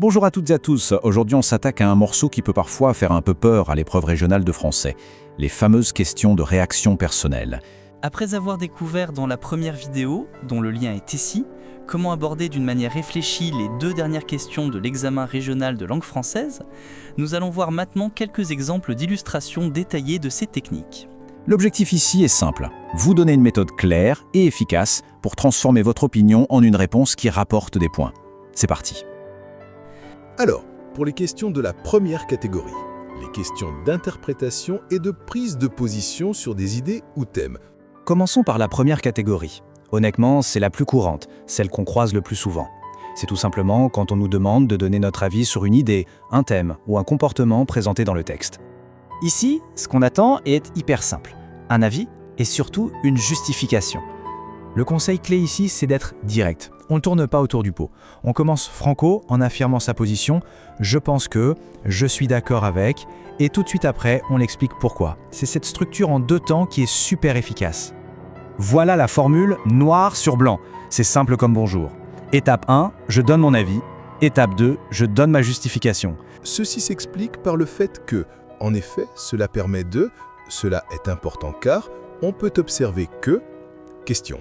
Bonjour à toutes et à tous, aujourd'hui on s'attaque à un morceau qui peut parfois faire un peu peur à l'épreuve régionale de français, les fameuses questions de réaction personnelle. Après avoir découvert dans la première vidéo, dont le lien est ici, comment aborder d'une manière réfléchie les 2 dernières questions de l'examen régional de langue française, nous allons voir maintenant quelques exemples d'illustrations détaillées de ces techniques. L'objectif ici est simple, vous donner une méthode claire et efficace pour transformer votre opinion en une réponse qui rapporte des points. C'est parti. Alors, pour les questions de la première catégorie, les questions d'interprétation et de prise de position sur des idées ou thèmes. Commençons par la première catégorie. Honnêtement, c'est la plus courante, celle qu'on croise le plus souvent. C'est tout simplement quand on nous demande de donner notre avis sur une idée, un thème ou un comportement présenté dans le texte. Ici, ce qu'on attend est hyper simple. Un avis et surtout une justification. Le conseil clé ici, c'est d'être direct. On ne tourne pas autour du pot. On commence franco en affirmant sa position « je pense que »,« je suis d'accord avec » et tout de suite après, on l'explique pourquoi. C'est cette structure en 2 temps qui est super efficace. Voilà la formule noir sur blanc. C'est simple comme bonjour. Étape 1, je donne mon avis. Étape 2, je donne ma justification. Ceci s'explique par le fait que, en effet, cela permet de, cela est important car, on peut observer que... Question.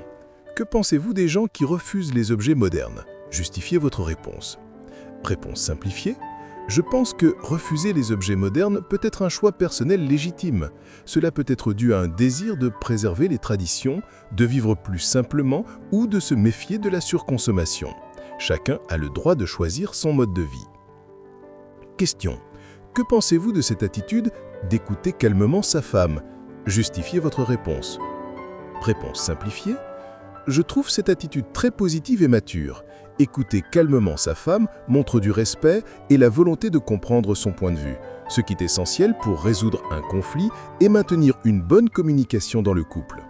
Que pensez-vous des gens qui refusent les objets modernes? Justifiez votre réponse. Réponse simplifiée. Je pense que refuser les objets modernes peut être un choix personnel légitime. Cela peut être dû à un désir de préserver les traditions, de vivre plus simplement ou de se méfier de la surconsommation. Chacun a le droit de choisir son mode de vie. Question. Que pensez-vous de cette attitude d'écouter calmement sa femme? Justifiez votre réponse. Réponse simplifiée. Je trouve cette attitude très positive et mature. Écouter calmement sa femme montre du respect et la volonté de comprendre son point de vue, ce qui est essentiel pour résoudre un conflit et maintenir une bonne communication dans le couple.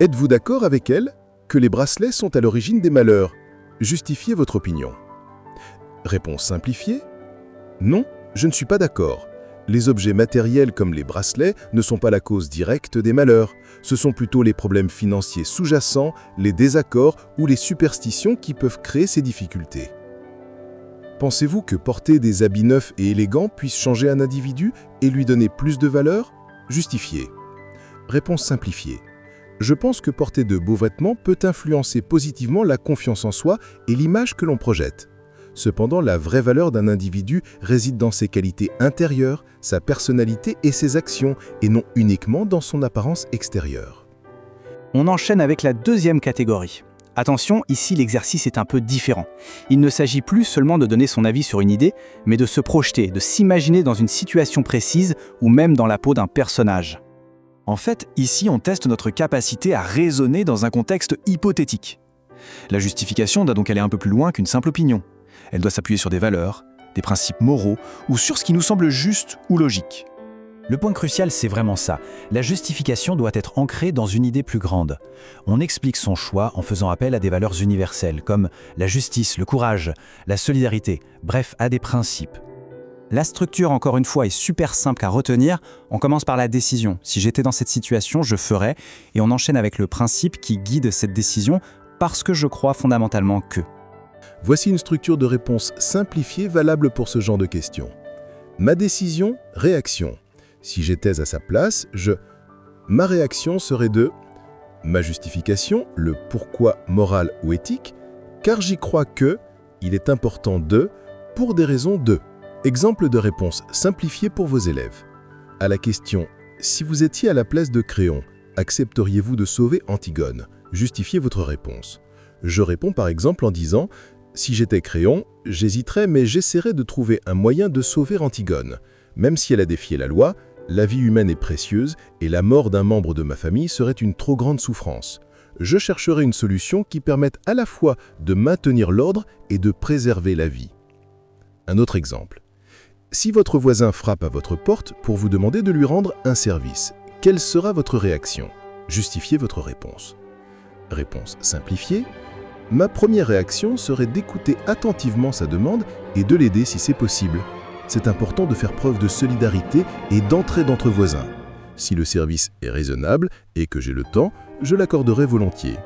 Êtes-vous d'accord avec elle que les bracelets sont à l'origine des malheurs? Justifiez votre opinion. Réponse simplifiée. Non, je ne suis pas d'accord. Les objets matériels comme les bracelets ne sont pas la cause directe des malheurs. Ce sont plutôt les problèmes financiers sous-jacents, les désaccords ou les superstitions qui peuvent créer ces difficultés. Pensez-vous que porter des habits neufs et élégants puisse changer un individu et lui donner plus de valeur? Justifiez. Réponse simplifiée. Je pense que porter de beaux vêtements peut influencer positivement la confiance en soi et l'image que l'on projette. Cependant, la vraie valeur d'un individu réside dans ses qualités intérieures, sa personnalité et ses actions, et non uniquement dans son apparence extérieure. On enchaîne avec la deuxième catégorie. Attention, ici l'exercice est un peu différent. Il ne s'agit plus seulement de donner son avis sur une idée, mais de se projeter, de s'imaginer dans une situation précise ou même dans la peau d'un personnage. En fait, ici on teste notre capacité à raisonner dans un contexte hypothétique. La justification doit donc aller un peu plus loin qu'une simple opinion. Elle doit s'appuyer sur des valeurs, des principes moraux ou sur ce qui nous semble juste ou logique. Le point crucial, c'est vraiment ça. La justification doit être ancrée dans une idée plus grande. On explique son choix en faisant appel à des valeurs universelles comme la justice, le courage, la solidarité, bref, à des principes. La structure, encore une fois, est super simple à retenir. On commence par la décision. Si j'étais dans cette situation, je ferais. Et on enchaîne avec le principe qui guide cette décision parce que je crois fondamentalement que... Voici une structure de réponse simplifiée valable pour ce genre de questions. Ma décision, réaction. Si j'étais à sa place, ma réaction serait de ma justification, le pourquoi moral ou éthique, car j'y crois que il est important de, pour des raisons de. Exemple de réponse simplifiée pour vos élèves. À la question si vous étiez à la place de Créon, accepteriez-vous de sauver Antigone? Justifiez votre réponse. Je réponds par exemple en disant si j'étais Créon, j'hésiterais mais j'essaierais de trouver un moyen de sauver Antigone. Même si elle a défié la loi, la vie humaine est précieuse et la mort d'un membre de ma famille serait une trop grande souffrance. Je chercherai une solution qui permette à la fois de maintenir l'ordre et de préserver la vie. Un autre exemple. Si votre voisin frappe à votre porte pour vous demander de lui rendre un service, quelle sera votre réaction? Justifiez votre réponse. Réponse simplifiée. Ma première réaction serait d'écouter attentivement sa demande et de l'aider si c'est possible. C'est important de faire preuve de solidarité et d'entraide entre voisins. Si le service est raisonnable et que j'ai le temps, je l'accorderai volontiers.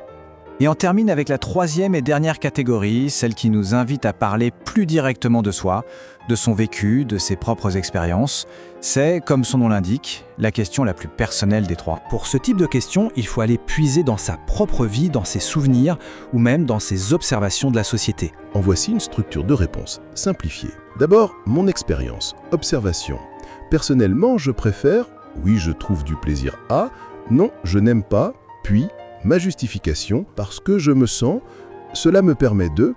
Et on termine avec la troisième et dernière catégorie, celle qui nous invite à parler plus directement de soi, de son vécu, de ses propres expériences. C'est, comme son nom l'indique, la question la plus personnelle des trois. Pour ce type de question, il faut aller puiser dans sa propre vie, dans ses souvenirs ou même dans ses observations de la société. En voici une structure de réponse simplifiée. D'abord, mon expérience, observation. Personnellement, je préfère, oui, je trouve du plaisir à, non, je n'aime pas, puis ma justification, parce que je me sens, cela me permet de,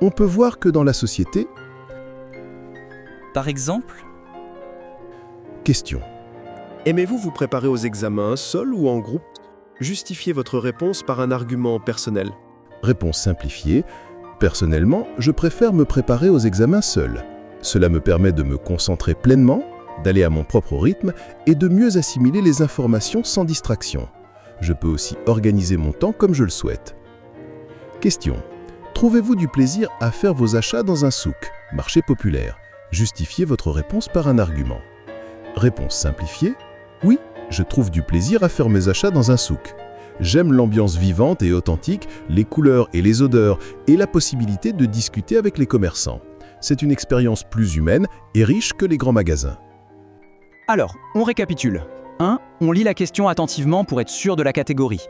on peut voir que dans la société... Par exemple, Question. Aimez-vous vous préparer aux examens seul ou en groupe? Justifiez votre réponse par un argument personnel. Réponse simplifiée. Personnellement, je préfère me préparer aux examens seul. Cela me permet de me concentrer pleinement, d'aller à mon propre rythme et de mieux assimiler les informations sans distraction. Je peux aussi organiser mon temps comme je le souhaite. Question. Trouvez-vous du plaisir à faire vos achats dans un souk, marché populaire? Justifiez votre réponse par un argument. Réponse simplifiée. Oui, je trouve du plaisir à faire mes achats dans un souk. J'aime l'ambiance vivante et authentique, les couleurs et les odeurs et la possibilité de discuter avec les commerçants. C'est une expérience plus humaine et riche que les grands magasins. Alors, on récapitule. 1. On lit la question attentivement pour être sûr de la catégorie.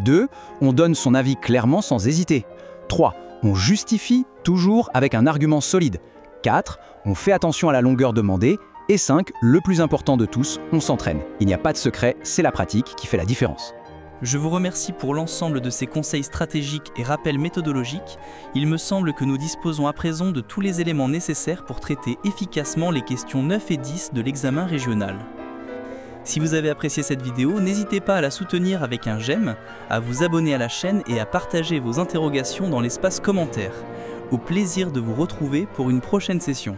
2. On donne son avis clairement sans hésiter. 3. On justifie toujours avec un argument solide. 4. On fait attention à la longueur demandée. Et 5. Le plus important de tous, on s'entraîne. Il n'y a pas de secret, c'est la pratique qui fait la différence. je vous remercie pour l'ensemble de ces conseils stratégiques et rappels méthodologiques. Il me semble que nous disposons à présent de tous les éléments nécessaires pour traiter efficacement les questions 9 et 10 de l'examen régional. Si vous avez apprécié cette vidéo, n'hésitez pas à la soutenir avec un j'aime, à vous abonner à la chaîne et à partager vos interrogations dans l'espace commentaires. Au plaisir de vous retrouver pour une prochaine session.